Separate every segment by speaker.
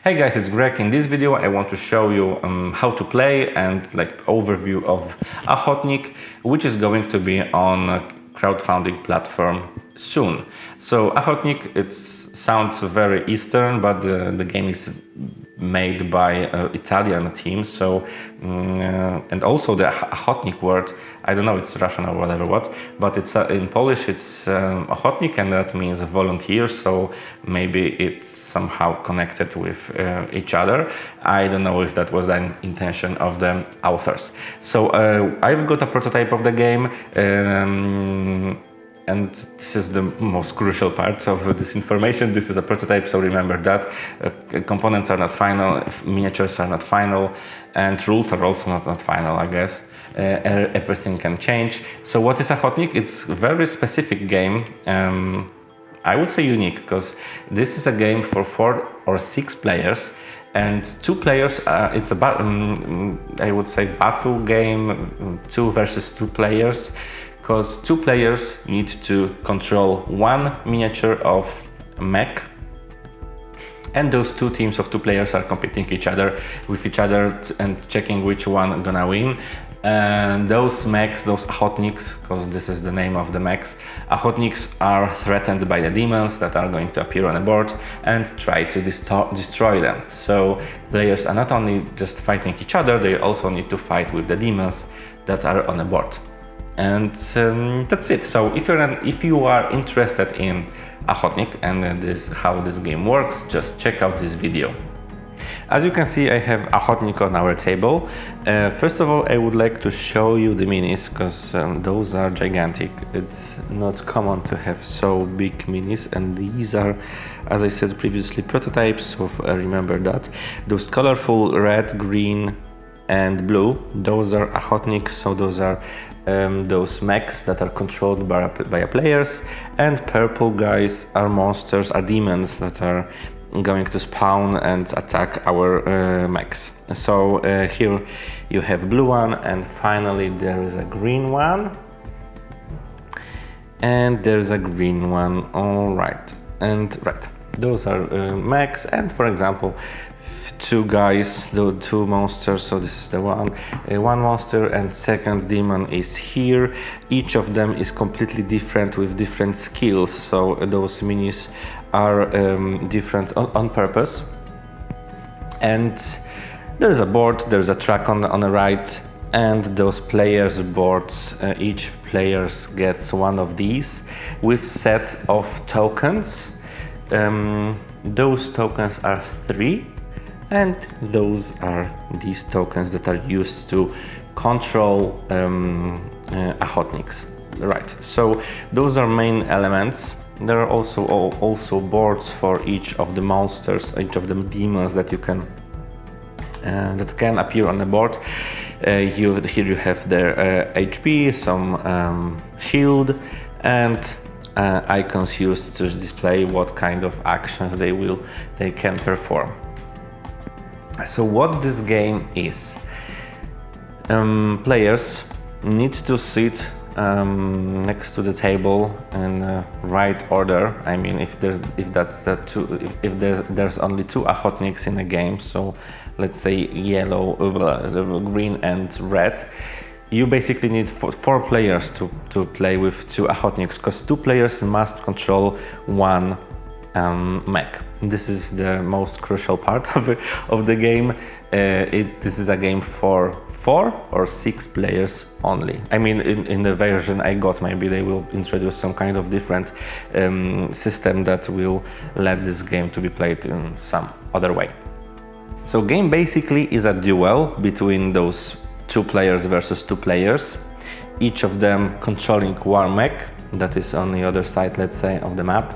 Speaker 1: Hey guys, it's Greg. In this video I want to show you how to play and overview of Ahotnik, which is going to be on a crowdfunding platform soon. So Ahotnik, it sounds very Eastern, but the game is made by Italian team. So and also the Ahotnik word, I don't know, it's Russian or whatever but it's in Polish it's Ahotnik, and that means volunteer. So maybe it's somehow connected with each other. I don't know if that was the intention of the authors. So I've got a prototype of the game. And this is the most crucial part of this information. This is a prototype, so remember that. Components are not final, miniatures are not final, and rules are also not final, I guess. Everything can change. So what is Ahotnik? It's a very specific game. I would say unique, because this is a game for 4 or 6 players. And 2 players, it's a I would say battle game, 2 versus 2 players. Because 2 players need to control 1 miniature of a mech, and those 2 teams of 2 players are competing with each other and checking which one gonna win. And those mechs, those Ahotniks, because this is the name of the mechs, Ahotniks are threatened by the demons that are going to appear on the board and try to destroy them. So players are not only just fighting each other, they also need to fight with the demons that are on the board. And that's it. So if you are interested in Ahotnik and how this game works, just check out this video. As you can see, I have Ahotnik on our table. First of all, I would like to show you the minis, because those are gigantic. It's not common to have so big minis, and these are, as I said previously, prototypes, so remember that. Those colorful red, green and blue, those are Ahotniks, so those are those mechs that are controlled by players, and purple guys are monsters, are demons that are going to spawn and attack our mechs. So here you have blue one, and finally there is a green one, and there's a green one. All right, and right, those are mechs, and for example 2 guys, the 2 monsters. So this is the one monster, and second demon is here. Each of them is completely different with different skills, so those minis are different on purpose. And there's a board, there's a track on the right, and those players' boards, each player gets one of these with set of tokens. Those tokens are 3. And those are these tokens that are used to control Ahotniks. Right, so those are main elements. There are also boards for each of the monsters, each of the demons that you can that can appear on the board. Here you have their HP, some shield, and icons used to display what kind of actions they can perform. So what this game is, players need to sit next to the table in right order. I mean, if there's only 2 Ahotniks in a game, so let's say yellow, green and red, you basically need 4 players to play with 2 Ahotniks, because 2 players must control 1 mech. This is the most crucial part of the game. This is a game for 4 or 6 players only. I mean, in the version I got, maybe they will introduce some kind of different system that will let this game to be played in some other way. So game basically is a duel between those 2 players versus 2 players, each of them controlling 1 mech that is on the other side, let's say, of the map.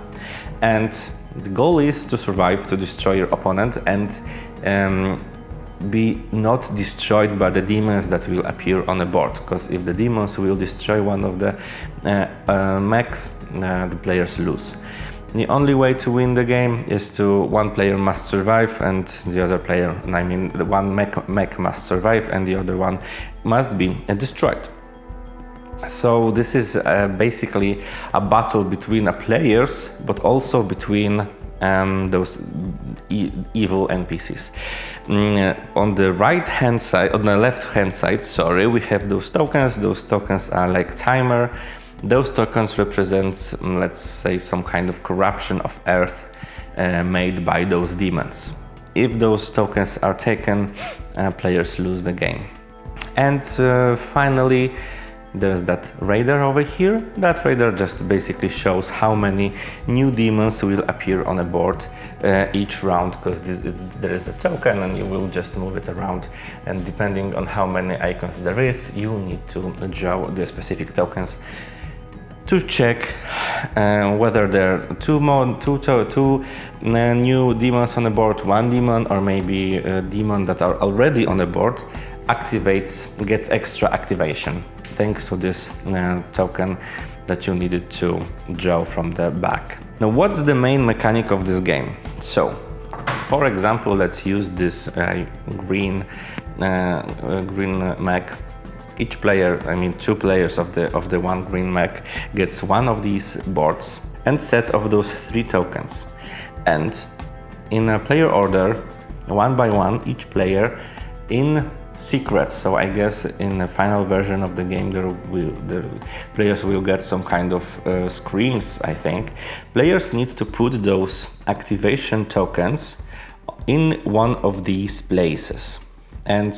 Speaker 1: And the goal is to survive, to destroy your opponent, and be not destroyed by the demons that will appear on the board. Because if the demons will destroy one of the mechs, the players lose. The only way to win the game is one player must survive, and the other player, I mean the one mech must survive, and the other one must be destroyed. So this is basically a battle between players, but also between those evil NPCs. On the right hand side, on the left hand side, sorry, we have those tokens. Those tokens are like timer. Those tokens represent, let's say, some kind of corruption of Earth made by those demons. If those tokens are taken, players lose the game. And finally, there's that radar over here. That radar just basically shows how many new demons will appear on a board each round, because there is a token and you will just move it around, and depending on how many icons there is, you need to draw the specific tokens to check whether there are two new demons on the board, one demon, or maybe a demon that are already on the board gets extra activation thanks to this token that you needed to draw from the back. Now, what's the main mechanic of this game? So, for example, let's use this green mech. Each player, I mean 2 players of the one green mech, gets one of these boards and set of those 3 tokens. And in a player order, one by one, each player in secret. So I guess in the final version of the game, the players will get some kind of screens, I think. Players need to put those activation tokens in one of these places. And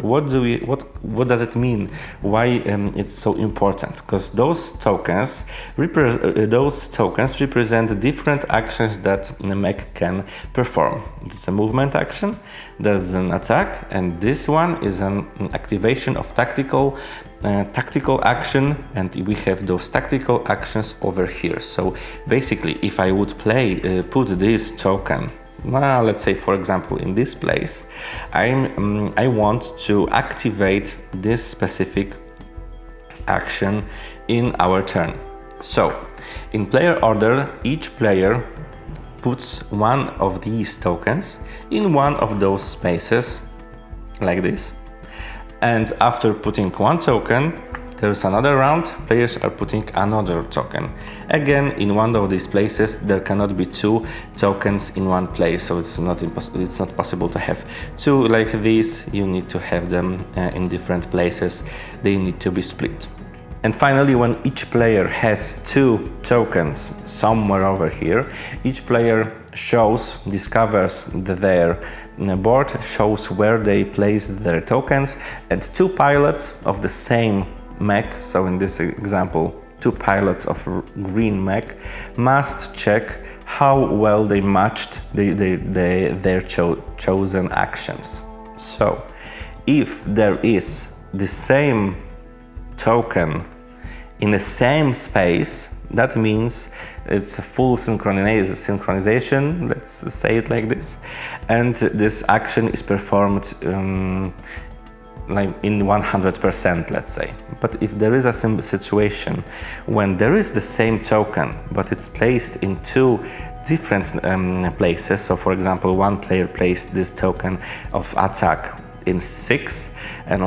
Speaker 1: what does it mean? Why it's so important? Because those tokens represent different actions that the mech can perform. It's a movement action, there's an attack, and this one is an activation of tactical action, and we have those tactical actions over here. So basically, if I would put this token, well, let's say, for example, in this place, I want to activate this specific action in our turn. So, in player order, each player puts one of these tokens in one of those spaces, like this. And after putting one token, there's another round, players are putting another token. Again, in one of these places, there cannot be 2 tokens in one place, so it's not possible to have 2 like these. You need to have them in different places. They need to be split. And finally, when each player has 2 tokens somewhere over here, each player discovers their board, shows where they placed their tokens, and 2 pilots of the same mech, so in this example 2 pilots of green mech, must check how well they matched their chosen actions. So if there is the same token in the same space, that means it's a full synchronization, let's say it like this, and this action is performed like in 100%, let's say. But if there is a situation when there is the same token, but it's placed in 2 different places, so for example, one player placed this token of attack in 6, and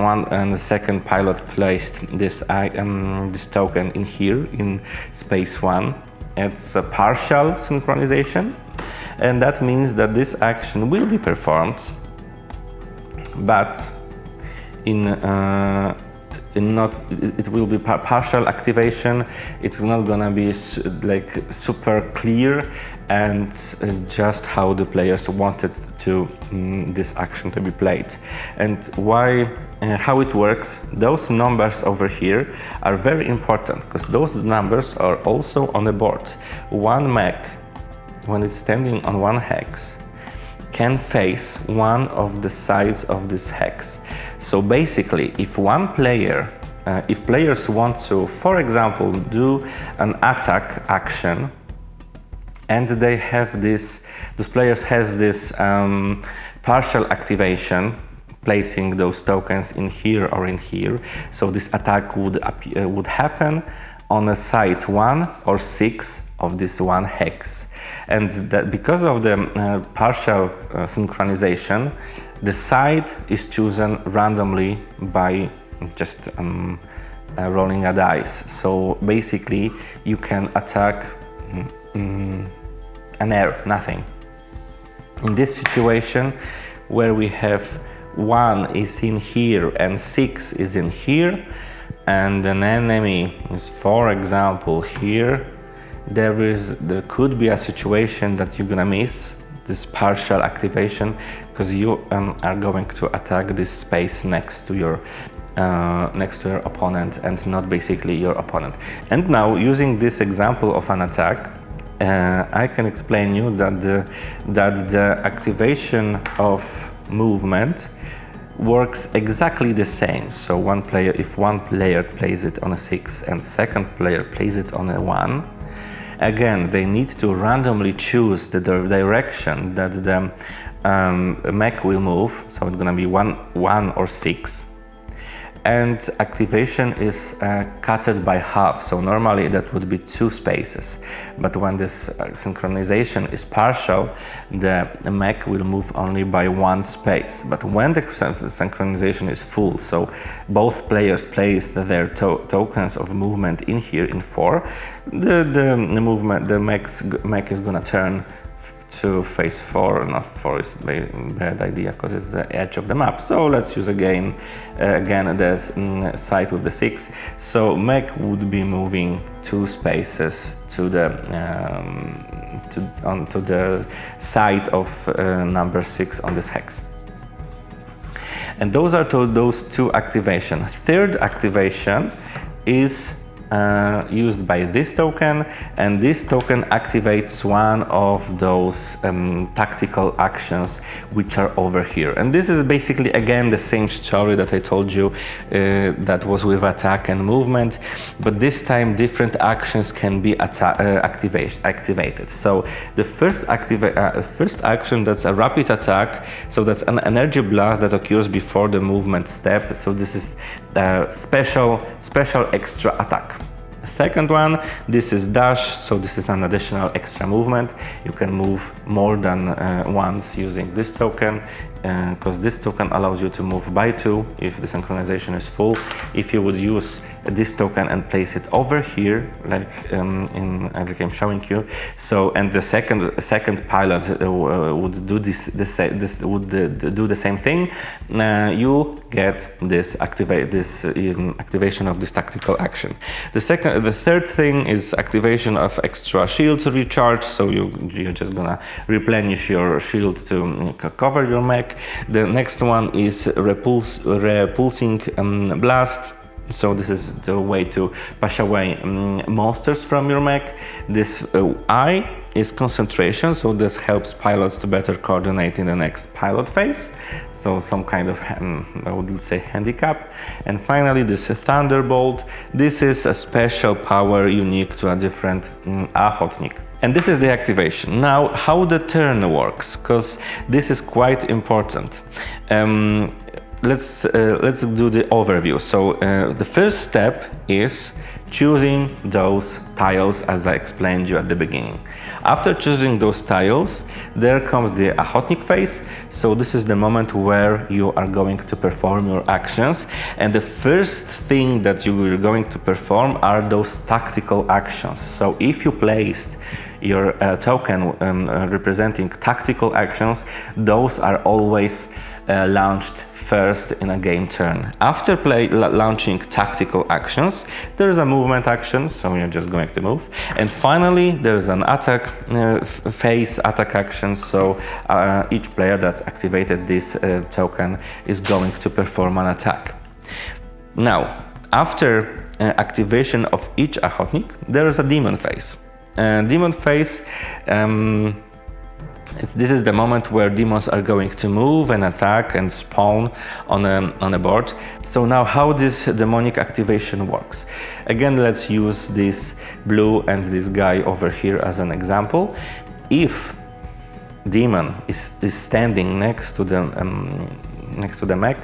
Speaker 1: the second pilot placed this token in here in space 1, it's a partial synchronization, and that means that this action will be performed, but it will be partial activation. It's not gonna be like super clear and just how the players wanted this action to be played. And how it works, those numbers over here are very important, because those numbers are also on the board. One mech, when it's standing on one hex, can face one of the sides of this hex. So basically, if players want to, for example, do an attack action, and they have those players has this partial activation, placing those tokens in here or in here, so this attack would happen on a side 1 or 6 of this one hex. And that because of the partial synchronization, the side is chosen randomly by just rolling a dice. So basically, you can attack an error, nothing. In this situation, where we have 1 is in here and 6 is in here, and an enemy is, for example, here, there could be a situation that you're gonna miss this partial activation, because you are going to attack this space next to your opponent and not basically your opponent. And now, using this example of an attack, I can explain you that the activation of movement works exactly the same. So if one player plays it on a 6 and second player plays it on a 1, again, they need to randomly choose the direction that the mech will move. So it's gonna be 1 or 6. And activation is cut by half. So normally that would be 2 spaces. But when this synchronization is partial, the mech will move only by 1 space. But when the synchronization is full, so both players place their tokens of movement in here in 4, the mech is gonna turn to phase 4. Not 4 is a bad idea because it's the edge of the map. So let's use again the side with the 6. So mech would be moving 2 spaces to the onto the side of number 6 on this hex. And those are those 2 activations. Third activation is used by this token, and this token activates one of those tactical actions which are over here. And this is basically again the same story that I told you that was with attack and movement, but this time different actions can be activated. So the first action, that's a rapid attack, so that's an energy blast that occurs before the movement step. So this is a special extra attack. The second one, this is dash, so this is an additional extra movement. You can move more than once using this token, because this token allows you to move by 2 if the synchronization is full. If you would use this token and place it over here, like I'm showing you, so, and the second pilot would do do the same thing, you get this activation of this tactical action. The third thing is activation of extra shield recharge. So you're just gonna replenish your shield to cover your mech. The next one is repulsing blast. So this is the way to push away monsters from your mech. This I is concentration, so this helps pilots to better coordinate in the next pilot phase. So some kind of, I would say, handicap. And finally, this Thunderbolt. This is a special power unique to a different Ahotnik. And this is the activation. Now, how the turn works, because this is quite important. Let's do the overview. So the first step is choosing those tiles, as I explained you at the beginning. After choosing those tiles, there comes the Ahotnik phase. So this is the moment where you are going to perform your actions. And the first thing that you are going to perform are those tactical actions. So if you placed your token representing tactical actions, those are always launched first in a game turn. After launching tactical actions, there is a movement action, so you're just going to move. And finally, there's an attack phase, attack action, so each player that activated this token is going to perform an attack. Now, after activation of each Ahotnik, there is a demon phase. Demon phase, this is the moment where demons are going to move and attack and spawn on a board. So now how this demonic activation works. Again, let's use this blue and this guy over here as an example. If demon is standing next to the mech,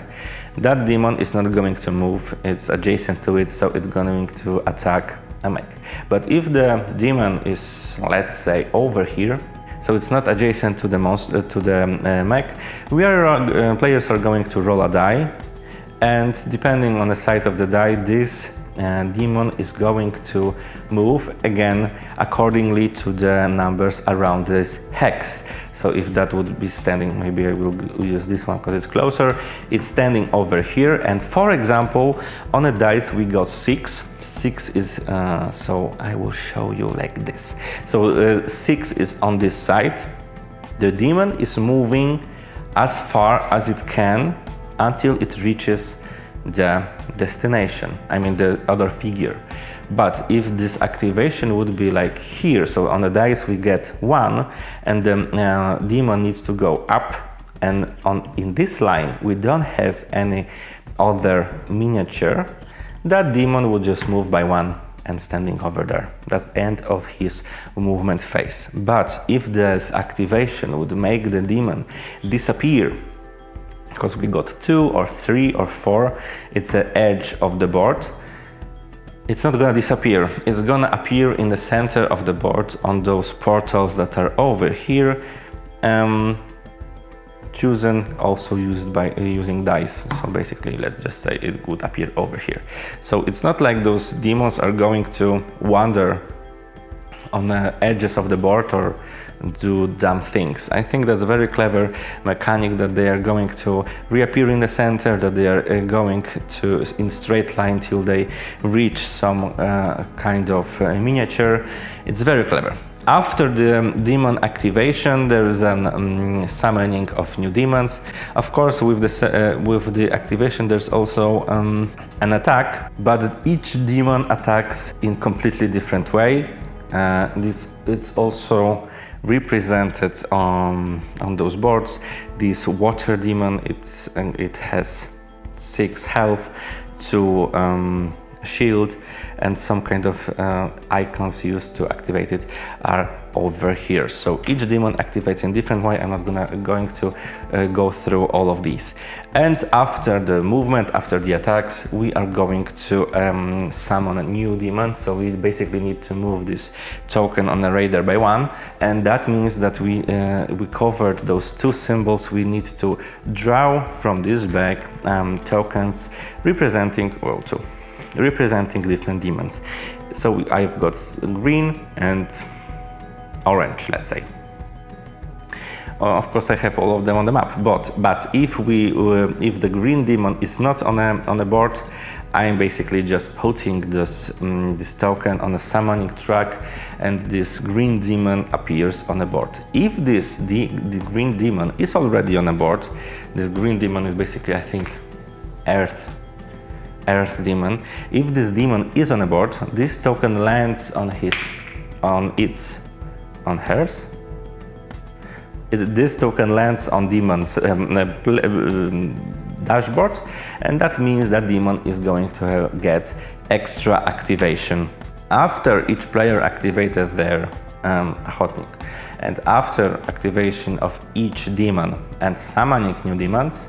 Speaker 1: that demon is not going to move, it's adjacent to it, so it's going to attack a mech. But if the demon is, let's say, over here, so it's not adjacent to the mech, players are going to roll a die, and depending on the side of the die, this demon is going to move again accordingly to the numbers around this hex. So if that would be standing, maybe I will use this one because it's closer. It's standing over here, and for example, on a dice we got 6. 6 is, so I will show you like this. So 6 is on this side. The demon is moving as far as it can until it reaches the destination, I mean the other figure. But if this activation would be like here, so on the dice we get 1 and the demon needs to go up, and in this line we don't have any other miniature, that demon would just move by 1 and standing over there. That's the end of his movement phase. But if this activation would make the demon disappear, because we got 2 or 3 or 4, it's the edge of the board, it's not gonna disappear. It's gonna appear in the center of the board on those portals that are over here, chosen, also used by using dice. So basically, let's just say it would appear over here. So it's not like those demons are going to wander on the edges of the board or do dumb things. I think that's a very clever mechanic, that they are going to reappear in the center, that they are going to in straight line till they reach some kind of miniature. It's very clever. After the demon activation, there is a summoning of new demons. Of course, with the activation, there's also an attack, but each demon attacks in completely different way. It's also represented on those boards. This water demon, it has 6 health, 2 shield, and some kind of icons used to activate it are over here. So each demon activates in different way. I'm not going to go through all of these. And after the movement, after the attacks, we are going to summon a new demon. So we basically need to move this token on the radar by 1, and that means that we covered those 2 symbols. We need to draw from this bag tokens representing, well, 2. Representing different demons. So I've got green and orange, let's say. Of course, I have all of them on the map. But if the green demon is not on a board, I'm basically just putting this token on a summoning track, and this green demon appears on the board. If the green demon is already on a board, this green demon is basically, I think, Earth demon. If this demon is on a board, this token lands on hers. This token lands on demon's dashboard, and that means that demon is going to get extra activation. After each player activated their Ahotnik, and after activation of each demon and summoning new demons,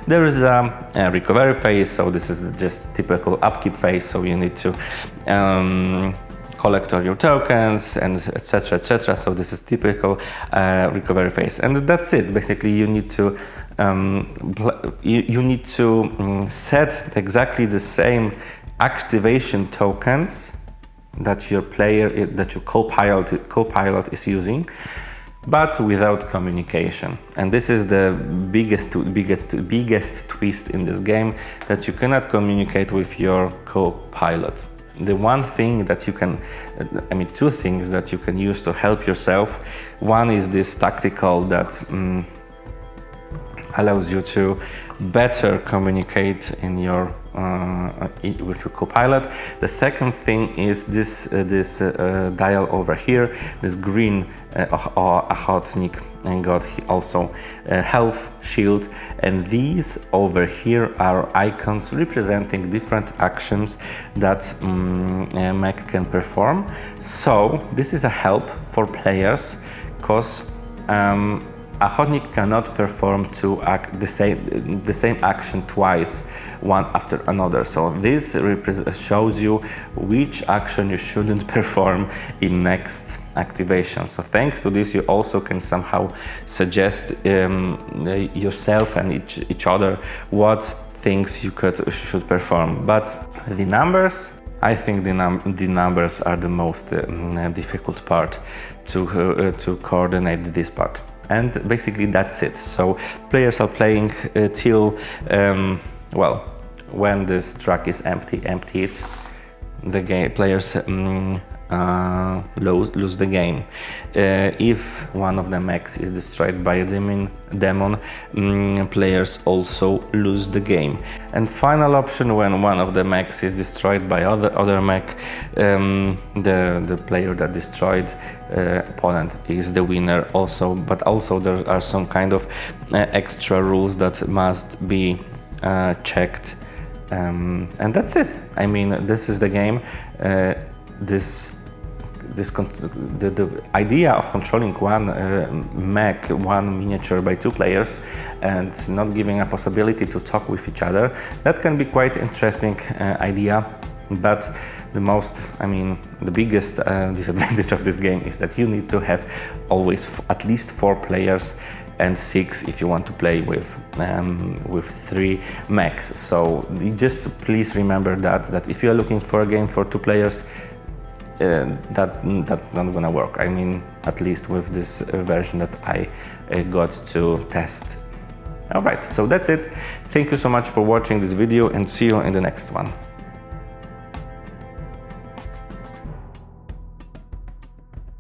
Speaker 1: there is a recovery phase. So this is just typical upkeep phase. So you need to collect all your tokens and etc. etc. So this is typical recovery phase, and that's it. Basically, you need to set exactly the same activation tokens that your co-pilot is using, but without communication. And this is the biggest twist in this game, that you cannot communicate with your co-pilot. The one thing that you can, two things that you can use to help yourself. One is this tactical that allows you to better communicate with your co-pilot. The second thing is this dial over here, this green Ahotnik, and got also health, shield, and these over here are icons representing different actions that mech can perform. So this is a help for players, because Ahotnik cannot perform the same action twice, one after another. So this shows you which action you shouldn't perform in next activation. So thanks to this, you also can somehow suggest yourself and each other what things you should perform. But the numbers I think the numbers are the most difficult part to coordinate this part. And basically that's it. So players are playing till, well, when this track is emptied, the players lose the game. If one of the mechs is destroyed by a demon, players also lose the game. And final option, when one of the mechs is destroyed by other mech, the player that destroyed opponent is the winner also. But also there are some kind of extra rules that must be checked. And that's it. I mean, this is the game. The idea of controlling one mech, one miniature by two players, and not giving a possibility to talk with each other, that can be quite interesting idea. But the biggest disadvantage of this game is that you need to have always at least 4 players and 6 if you want to play with 3 mechs. So just please remember that if you are looking for a game for 2 players, that's not gonna work. I mean, at least with this version that I got to test. Alright, so that's it. Thank you so much for watching this video, and see you in the next one.